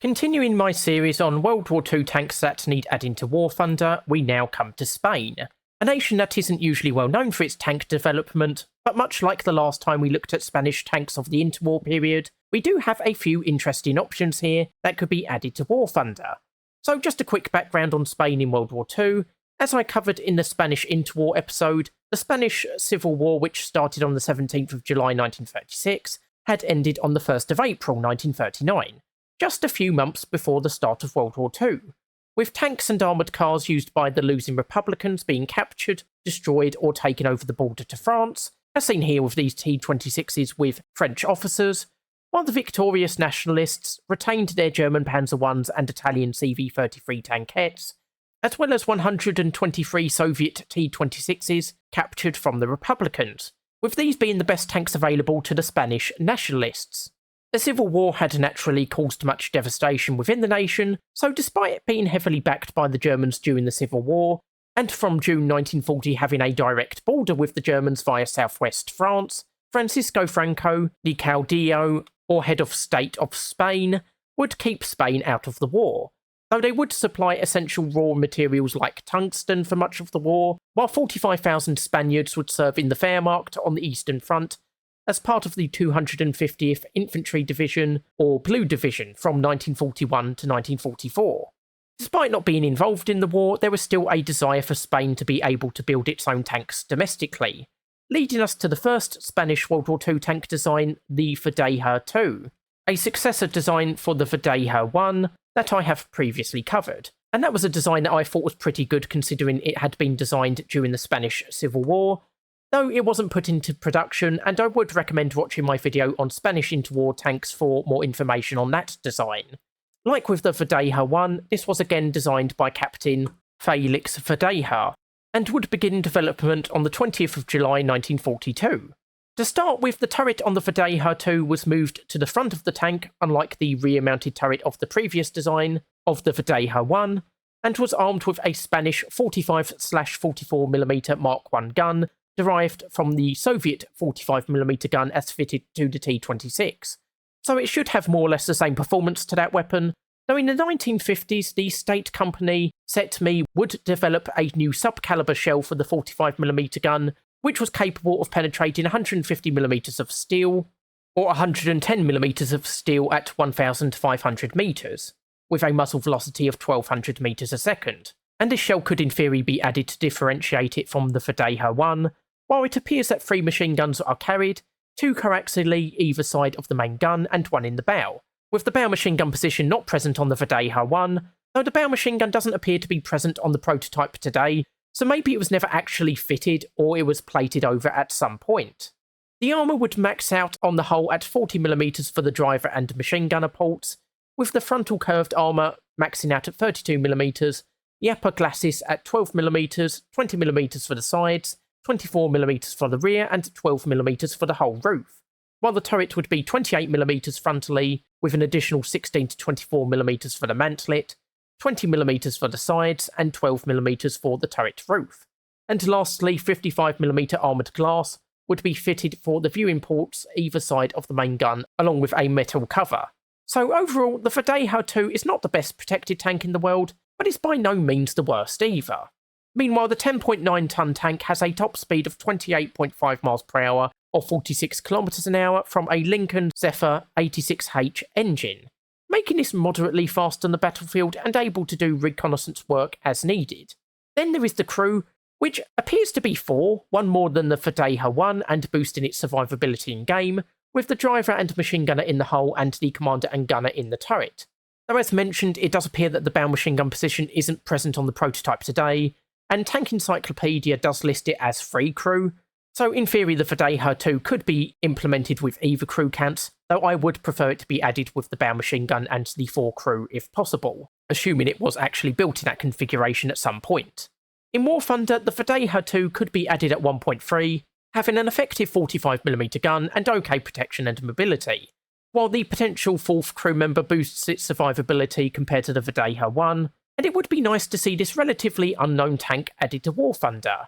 Continuing my series on World War II tanks that need adding to War Thunder, we now come to Spain, a nation that isn't usually well known for its tank development, but much like the last time we looked at Spanish tanks of the interwar period, we do have a few interesting options here that could be added to War Thunder. So just a quick background on Spain in World War II. As I covered in the Spanish interwar episode, the Spanish Civil War, which started on the 17th of July 1936, had ended on the 1st of April 1939. Just a few months before the start of World War II, with tanks and armoured cars used by the losing Republicans being captured, destroyed or taken over the border to France, as seen here with these T-26s with French officers, while the victorious nationalists retained their German Panzer Is and Italian CV-33 tankettes, as well as 123 Soviet T-26s captured from the Republicans, with these being the best tanks available to the Spanish nationalists. The Civil War had naturally caused much devastation within the nation, so despite it being heavily backed by the Germans during the Civil War, and from June 1940 having a direct border with the Germans via southwest France, Francisco Franco, the Caudillo, or head of state of Spain, would keep Spain out of the war, though they would supply essential raw materials like tungsten for much of the war, while 45,000 Spaniards would serve in the Wehrmacht on the Eastern Front, as part of the 250th Infantry Division, or Blue Division, from 1941 to 1944. Despite not being involved in the war, there was still a desire for Spain to be able to build its own tanks domestically, leading us to the first Spanish World War II tank design, the Verdeja II, a successor design for the Verdeja I that I have previously covered. And that was a design that I thought was pretty good considering it had been designed during the Spanish Civil War, though it wasn't put into production, and I would recommend watching my video on Spanish interwar tanks for more information on that design. Like with the Verdeja I, this was again designed by Captain Felix Verdeja, and would begin development on the 20th of July 1942. To start with, the turret on the Verdeja II was moved to the front of the tank, unlike the rear-mounted turret of the previous design of the Verdeja I, and was armed with a Spanish 45/44mm Mark I gun, derived from the Soviet 45mm gun as fitted to the T-26, so it should have more or less the same performance to that weapon, though in the 1950s the state company SETME would develop a new sub-caliber shell for the 45mm gun, which was capable of penetrating 150mm of steel, or 110mm of steel at 1,500 metres, with a muzzle velocity of 1,200 metres a second, and this shell could in theory be added to differentiate it from the Verdeja I, while it appears that 3 machine guns are carried, 2 coaxially either side of the main gun and 1 in the bow, with the bow machine gun position not present on the Verdeja I, though the bow machine gun doesn't appear to be present on the prototype today, so maybe it was never actually fitted or it was plated over at some point. The armour would max out on the hull at 40mm for the driver and machine gunner ports, with the frontal curved armour maxing out at 32mm, the upper glacis at 12mm, 20mm for the sides, 24mm for the rear and 12mm for the whole roof, while the turret would be 28mm frontally, with an additional 16 to 24mm for the mantlet, 20mm for the sides, and 12mm for the turret roof. And lastly, 55mm armoured glass would be fitted for the viewing ports either side of the main gun, along with a metal cover. So overall, the Verdeja II is not the best protected tank in the world, but it's by no means the worst either. Meanwhile, the 10.9-tonne tank has a top speed of 28.5 miles per hour, or 46 kilometers an hour, from a Lincoln Zephyr 86H engine, making this moderately fast on the battlefield and able to do reconnaissance work as needed. Then there is the crew, which appears to be 4, one more than the Verdeja I and boosting its survivability in game, with the driver and machine gunner in the hull and the commander and gunner in the turret. Though as mentioned, it does appear that the bow machine gun position isn't present on the prototype today, and Tank Encyclopedia does list it as 3 crew, so in theory the Verdeja II could be implemented with either crew counts, though I would prefer it to be added with the bow machine gun and the 4 crew if possible, assuming it was actually built in that configuration at some point. In War Thunder, the Verdeja II could be added at 1.3, having an effective 45mm gun and OK protection and mobility, while the potential 4th crew member boosts its survivability compared to the Verdeja I, and it would be nice to see this relatively unknown tank added to War Thunder.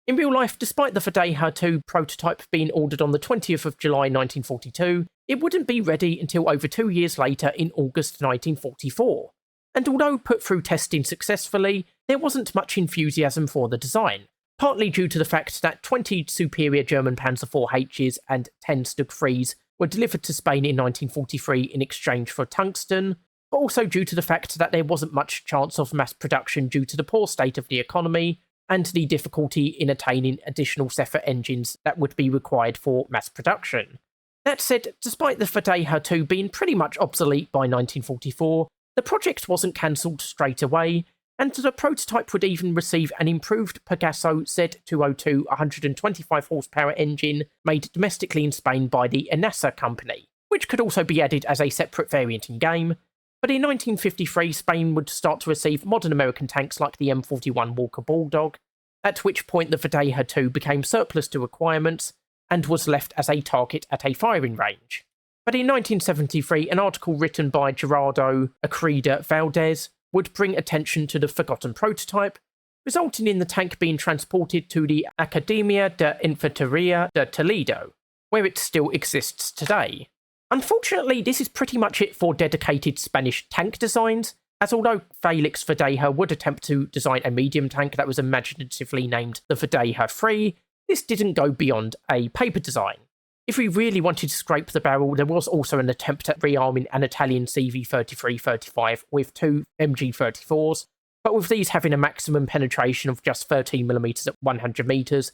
In real life, despite the Verdeja 2 prototype being ordered on the 20th of July 1942, it wouldn't be ready until over 2 years later in August 1944. And although put through testing successfully, there wasn't much enthusiasm for the design, partly due to the fact that 20 superior German Panzer IVHs and 10 Stug 3s were delivered to Spain in 1943 in exchange for tungsten, but also due to the fact that there wasn't much chance of mass production due to the poor state of the economy and the difficulty in attaining additional Zephyr engines that would be required for mass production. That said, despite the Verdeja 2 being pretty much obsolete by 1944, the project wasn't cancelled straight away, and the prototype would even receive an improved Pegaso Z202 125 horsepower engine made domestically in Spain by the Enasa company, which could also be added as a separate variant in-game. But in 1953, Spain would start to receive modern American tanks like the M41 Walker Bulldog, at which point the Verdeja 2 became surplus to requirements and was left as a target at a firing range. But in 1973, an article written by Gerardo Acreda Valdez would bring attention to the forgotten prototype, resulting in the tank being transported to the Academia de Infanteria de Toledo, where it still exists today. Unfortunately, this is pretty much it for dedicated Spanish tank designs, as although Felix Verdeja would attempt to design a medium tank that was imaginatively named the Verdeja 3, this didn't go beyond a paper design. If we really wanted to scrape the barrel, there was also an attempt at rearming an Italian CV-33-35 with two MG-34s, but with these having a maximum penetration of just 13mm at 100 metres,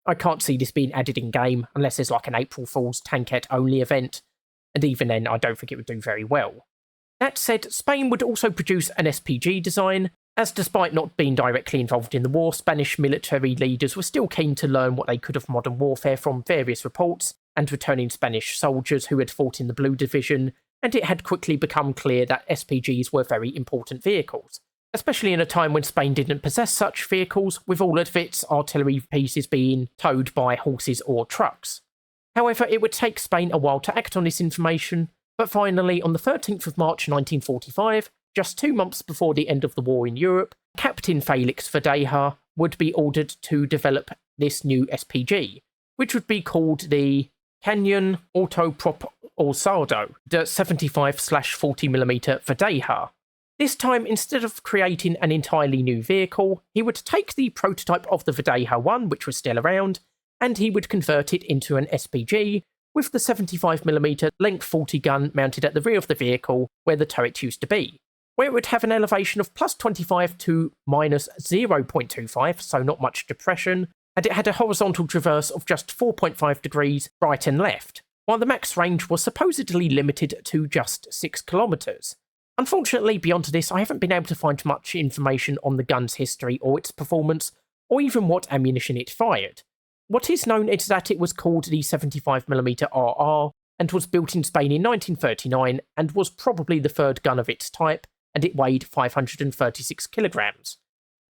I can't see this being added in-game unless there's like an April Fool's tankette-only event, and even then I don't think it would do very well. That said, Spain would also produce an SPG design, as despite not being directly involved in the war, Spanish military leaders were still keen to learn what they could of modern warfare from various reports and returning Spanish soldiers who had fought in the Blue Division, and it had quickly become clear that SPGs were very important vehicles, especially in a time when Spain didn't possess such vehicles, with all of its artillery pieces being towed by horses or trucks. However, it would take Spain a while to act on this information, but finally, on the 13th of March 1945, just 2 months before the end of the war in Europe, Captain Felix Verdeja would be ordered to develop this new SPG, which would be called the Cañón Autopropulsado, the 75/40mm Verdeja. This time, instead of creating an entirely new vehicle, he would take the prototype of the Verdeja 1, which was still around, and he would convert it into an SPG, with the 75mm length 40 gun mounted at the rear of the vehicle where the turret used to be, where it would have an elevation of +25 to -0.25, so not much depression, and it had a horizontal traverse of just 4.5 degrees right and left, while the max range was supposedly limited to just 6 kilometres. Unfortunately, beyond this, I haven't been able to find much information on the gun's history or its performance, or even what ammunition it fired. What is known is that it was called the 75mm RR, and was built in Spain in 1939, and was probably the third gun of its type, and it weighed 536 kilograms.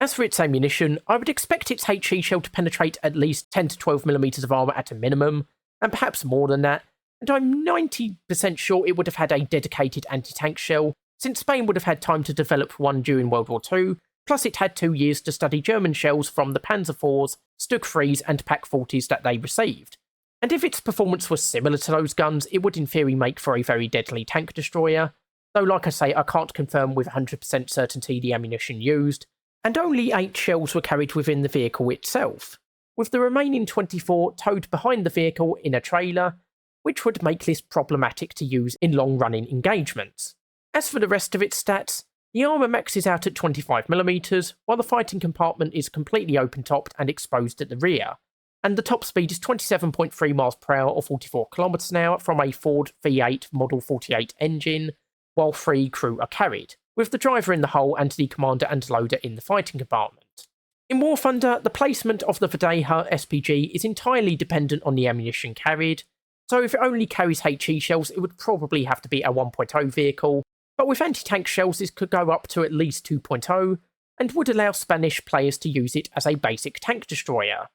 As for its ammunition, I would expect its HE shell to penetrate at least 10 to 12mm of armour at a minimum, and perhaps more than that, and I'm 90% sure it would have had a dedicated anti-tank shell, since Spain would have had time to develop one during World War II, plus it had 2 years to study German shells from the Panzer IVs, Stug 3s and Pak 40s that they received. And if its performance was similar to those guns, it would in theory make for a very deadly tank destroyer, though like I say, I can't confirm with 100% certainty the ammunition used, and only 8 shells were carried within the vehicle itself, with the remaining 24 towed behind the vehicle in a trailer, which would make this problematic to use in long-running engagements. As for the rest of its stats, the armour maxes out at 25mm, while the fighting compartment is completely open-topped and exposed at the rear, and the top speed is 27.3 miles per hour or 44 kilometers an hour from a Ford V8 Model 48 engine, while 3 crew are carried, with the driver in the hull and the commander and loader in the fighting compartment. In War Thunder, the placement of the Verdeja SPG is entirely dependent on the ammunition carried, so if it only carries HE shells, it would probably have to be a 1.0 vehicle, but with anti-tank shells this could go up to at least 2.0, and would allow Spanish players to use it as a basic tank destroyer.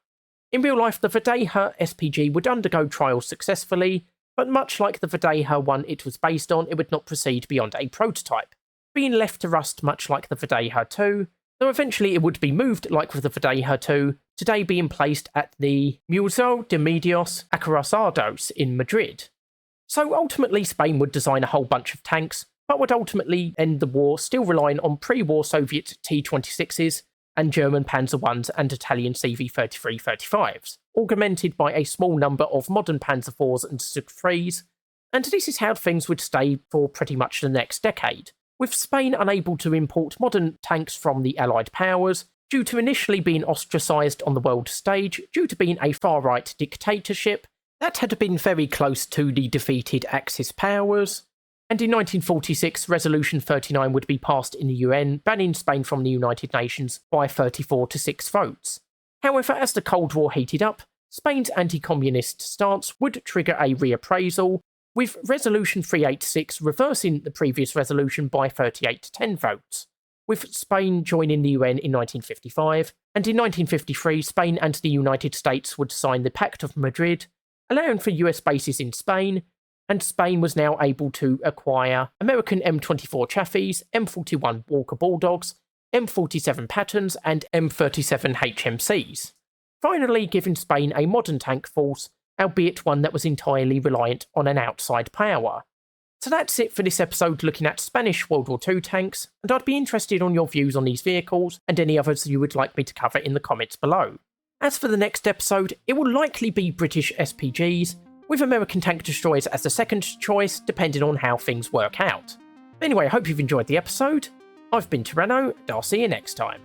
In real life, the Verdeja SPG would undergo trials successfully, but much like the Verdeja 1 it was based on, it would not proceed beyond a prototype, being left to rust much like the Verdeja 2, though eventually it would be moved like with the Verdeja 2, today being placed at the Museo de Medios Acorazados in Madrid. So ultimately Spain would design a whole bunch of tanks, but would ultimately end the war still relying on pre-war Soviet T-26s and German Panzer Is and Italian CV-33-35s, augmented by a small number of modern Panzer IVs and Zug 3s, and this is how things would stay for pretty much the next decade, with Spain unable to import modern tanks from the Allied powers, due to initially being ostracised on the world stage due to being a far-right dictatorship that had been very close to the defeated Axis powers, and in 1946 Resolution 39 would be passed in the UN, banning Spain from the United Nations by 34-6 votes. However, as the Cold War heated up, Spain's anti-communist stance would trigger a reappraisal, with Resolution 386 reversing the previous resolution by 38-10 votes, with Spain joining the UN in 1955, and in 1953 Spain and the United States would sign the Pact of Madrid, allowing for US bases in Spain, and Spain was now able to acquire American M24 Chaffees, M41 Walker Bulldogs, M47 Patterns, and M37 HMCs, finally giving Spain a modern tank force, albeit one that was entirely reliant on an outside power. So that's it for this episode looking at Spanish World War II tanks, and I'd be interested on your views on these vehicles and any others you would like me to cover in the comments below. As for the next episode, it will likely be British SPGs, with American tank destroyers as the second choice, depending on how things work out. Anyway, I hope you've enjoyed the episode. I've been Toreno, and I'll see you next time.